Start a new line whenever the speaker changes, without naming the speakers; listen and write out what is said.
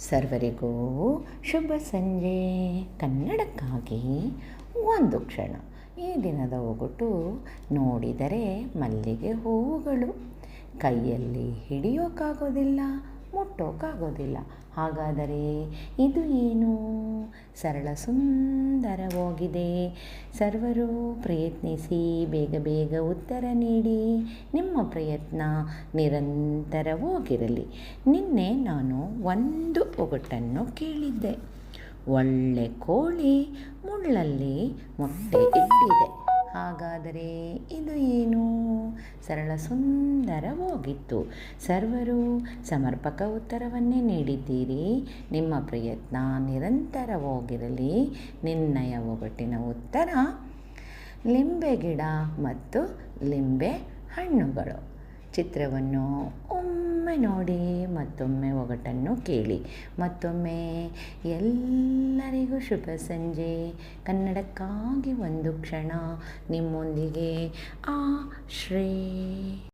ಸರ್ವರಿಗೂ ಶುಭ ಸಂಜೆ. ಕನ್ನಡಕ್ಕಾಗಿ ಒಂದು ಕ್ಷಣ. ಈ ದಿನದ ಒಗಟು ನೋಡಿದರೆ ಮಲ್ಲಿಗೆ ಹೂವುಗಳು, ಕೈಯಲ್ಲಿ ಹಿಡಿಯೋಕ್ಕಾಗೋದಿಲ್ಲ, ಮುಟ್ಟೋಕ್ಕಾಗೋದಿಲ್ಲ. ಹಾಗಾದರೆ ಇದು ಏನು? ಸರಳ ಸುಂದರವಾಗಿದೆ. ಸರ್ವರು ಪ್ರಯತ್ನಿಸಿ, ಬೇಗ ಬೇಗ ಉತ್ತರ ನೀಡಿ. ನಿಮ್ಮ ಪ್ರಯತ್ನ ನಿರಂತರವಾಗಿರಲಿ. ನಿನ್ನೆ ನಾನು ಒಂದು ಒಗಟನ್ನು ಕೇಳಿದ್ದೆ. ಒಳ್ಳೆ ಕೋಳಿ ಮುಳ್ಳಲ್ಲಿ ಮೊಟ್ಟೆ ಇಟ್ಟಿದೆ. ಹಾಗಾದರೆ ಇದು ಏನು? ಸರಳ ಸುಂದರವಾಗಿತ್ತು. ಸರ್ವರು ಸಮರ್ಪಕ ಉತ್ತರವನ್ನೇ ನೀಡಿದ್ದೀರಿ. ನಿಮ್ಮ ಪ್ರಯತ್ನ ನಿರಂತರವಾಗಿರಲಿ. ನಿನ್ನಯ ಒಗಟಿನ ಉತ್ತರ ಲಿಂಬೆ ಗಿಡ ಮತ್ತು ಲಿಂಬೆ ಹಣ್ಣುಗಳು. ಚಿತ್ರವನ್ನು ಒಮ್ಮೆ ನೋಡಿ, ಮತ್ತೊಮ್ಮೆ ಒಗಟನ್ನು ಕೇಳಿ. ಮತ್ತೊಮ್ಮೆ ಎಲ್ಲರಿಗೂ ಶುಭ ಸಂಜೆ. ಕನ್ನಡಕ್ಕಾಗಿ ಒಂದು ಕ್ಷಣ. ನಿಮ್ಮೊಂದಿಗೆ ಆಶ್ರೇ.